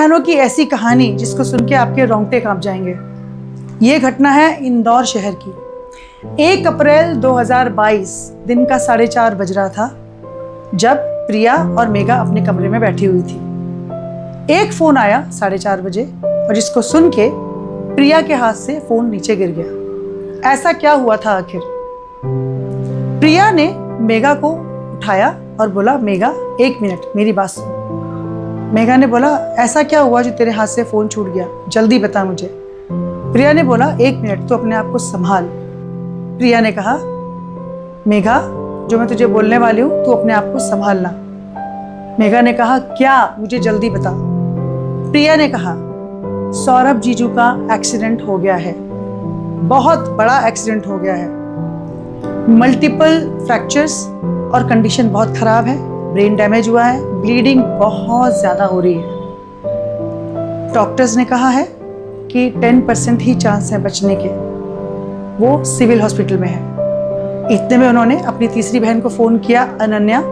बहनों की ऐसी कहानी जिसको सुन के आपके रोंगटे कांप जाएंगे। ये घटना है इंदौर शहर की। 1 अप्रैल 2022 दिन का 4:30 बज रहा था जब प्रिया और मेघा अपने कमरे में बैठी हुई थी। एक फोन आया 4:30 बजे और जिसको सुन के प्रिया के हाथ से फोन नीचे गिर गया। ऐसा क्या हुआ था आखिर? प्रिया ने मेघा को उठाया और बोला, मेघा 1 मिनट मेरी बात सुन। मेघा ने बोला, ऐसा क्या हुआ जो तेरे हाथ से फोन छूट गया, जल्दी बता मुझे। प्रिया ने बोला, 1 मिनट तू अपने आप को संभाल। प्रिया ने कहा, मेघा जो मैं तुझे बोलने वाली हूं तू अपने आप को संभालना। मेघा ने कहा, क्या, मुझे जल्दी बता। प्रिया ने कहा, सौरभ जीजू का एक्सीडेंट हो गया है, बहुत बड़ा एक्सीडेंट हो गया है, मल्टीपल फ्रैक्चर्स और कंडीशन बहुत खराब है, ब्रेन डैमेज हुआ है, ब्लीडिंग बहुत ज्यादा हो रही है। डॉक्टर्स ने कहा है कि 10% ही चांस है बचने के, वो सिविल हॉस्पिटल में है। इतने में उन्होंने अपनी तीसरी बहन को फोन किया, अनन्या,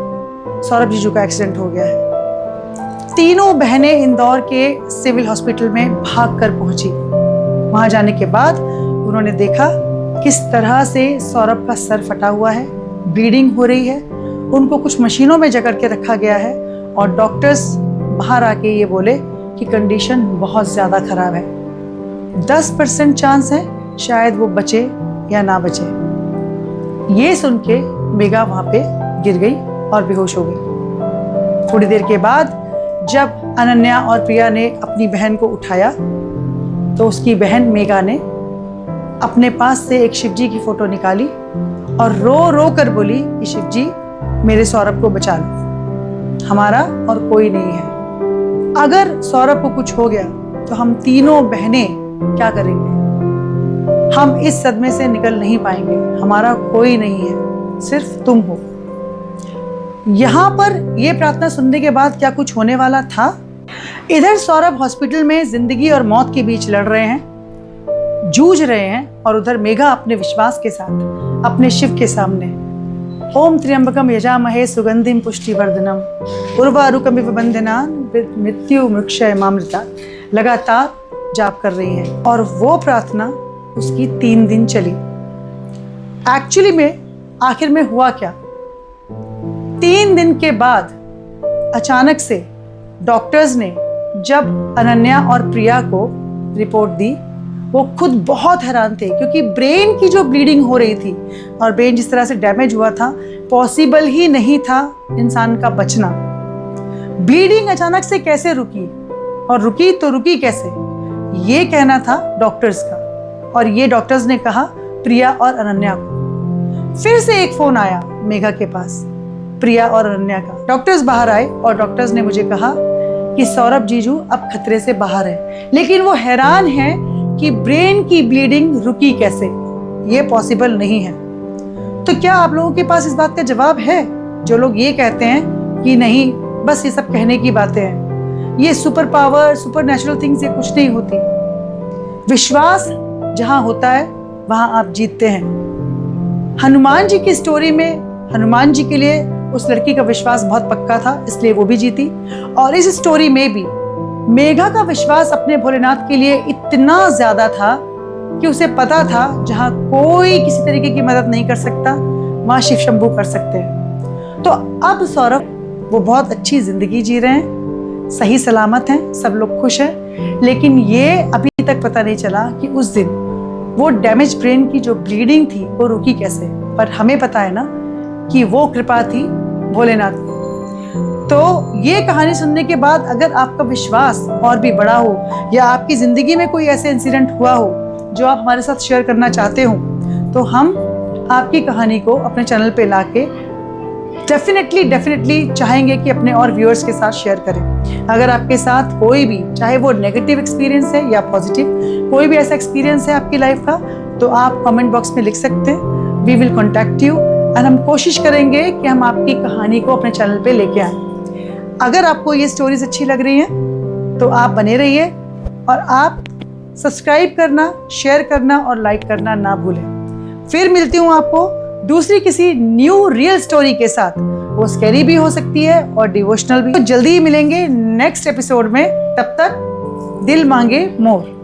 सौरभ जीजू का एक्सीडेंट हो गया है। तीनों बहनें इंदौर के सिविल हॉस्पिटल में भाग कर पहुंची। वहां जाने के बाद उन्होंने देखा किस तरह से सौरभ का सर फटा हुआ है, ब्लीडिंग हो रही है, उनको कुछ मशीनों में जकड़ के रखा गया है और डॉक्टर्स बाहर आके ये बोले कि कंडीशन बहुत ज्यादा खराब है, 10% चांस है शायद वो बचे या ना बचे। ये सुन के मेघा वहां पे गिर गई और बेहोश हो गई। थोड़ी देर के बाद जब अनन्या और प्रिया ने अपनी बहन को उठाया तो उसकी बहन मेघा ने अपने पास से एक शिवजी की फोटो निकाली और रो रो कर बोली कि शिवजी मेरे सौरभ को बचा लो, हमारा और कोई नहीं है। अगर सौरभ को कुछ हो गया तो हम तीनों बहनें क्या करेंगे? हम इस सदमे से निकल नहीं पाएंगे, हमारा कोई नहीं है, सिर्फ तुम हो। यहां पर यह प्रार्थना सुनने के बाद क्या कुछ होने वाला था? इधर सौरभ हॉस्पिटल में जिंदगी और मौत के बीच लड़ रहे हैं, जूझ रहे हैं, और उधर मेघा अपने विश्वास के साथ अपने शिव के सामने ओम त्र्यंबकम यजामहे सुगंधिम पुष्टिवर्धनम उर्वारुकमिव बंधनान मृत्यु मृक्षय मामृता लगातार जाप कर रही है। और वो प्रार्थना उसकी 3 दिन चली। एक्चुअली में आखिर में हुआ क्या? 3 दिन के बाद अचानक से डॉक्टर्स ने जब अनन्या और प्रिया को रिपोर्ट दी, वो खुद बहुत हैरान थे क्योंकि ब्रेन की जो ब्लीडिंग हो रही थी और ब्रेन जिस तरह से डैमेज हुआ था, पॉसिबल ही नहीं था इंसान का बचना। ब्लीडिंग अचानक से कैसे रुकी, और रुकी तो रुकी कैसे, ये कहना था डॉक्टर्स का। और ये डॉक्टर्स ने कहा प्रिया और अनन्या को। फिर से एक फोन आया मेघा के पास, प्रिया और अनन्या का। डॉक्टर्स बाहर आए और डॉक्टर्स ने मुझे कहा कि सौरभ जीजू अब खतरे से बाहर है, लेकिन वो हैरान है कि ब्रेन की ब्लीडिंग रुकी कैसे, ये पॉसिबल नहीं है। तो क्या आप लोगों के पास इस बात का जवाब है? जो लोग ये कहते हैं कि नहीं, बस ये सब कहने की बातें हैं, ये super power, super natural things, ये कुछ नहीं होती। विश्वास जहां होता है वहां आप जीतते हैं। हनुमान जी की स्टोरी में हनुमान जी के लिए उस लड़की का विश्वास बहुत पक्का था, इसलिए वो भी जीती। और इस स्टोरी में भी मेघा का विश्वास अपने भोलेनाथ के लिए इतना ज्यादा था कि उसे पता था जहां कोई किसी तरीके की मदद नहीं कर सकता, वहां शिव शंभू कर सकते हैं। तो अब सौरभ वो बहुत अच्छी जिंदगी जी रहे हैं, सही सलामत हैं, सब लोग खुश हैं। लेकिन ये अभी तक पता नहीं चला कि उस दिन वो डैमेज ब्रेन की जो ब्लीडिंग थी वो रुकी कैसे। पर हमें पता है ना कि वो कृपा थी भोलेनाथ की। तो ये कहानी सुनने के बाद अगर आपका विश्वास और भी बड़ा हो, या आपकी जिंदगी में कोई ऐसे इंसिडेंट हुआ हो जो आप हमारे साथ शेयर करना चाहते हो, तो हम आपकी कहानी को अपने चैनल पे लाके डेफिनेटली चाहेंगे कि अपने और व्यूअर्स के साथ शेयर करें। अगर आपके साथ कोई भी, चाहे वो नेगेटिव एक्सपीरियंस है या पॉजिटिव, कोई भी ऐसा एक्सपीरियंस है आपकी लाइफ का, तो आप कमेंट बॉक्स में लिख सकते हैं। वी विल कॉन्टैक्ट यू और हम कोशिश करेंगे कि हम आपकी कहानी को अपने चैनल पे लेके आए। अगर आपको ये स्टोरीज अच्छी लग रही हैं तो आप बने रहिए, और आप सब्सक्राइब करना, शेयर करना और लाइक करना ना भूलें। फिर मिलती हूँ आपको दूसरी किसी न्यू रियल स्टोरी के साथ। वो वो स्कैरी भी हो सकती है और डिवोशनल भी। तो जल्दी ही मिलेंगे नेक्स्ट एपिसोड में, तब तक दिल मांगे मोर।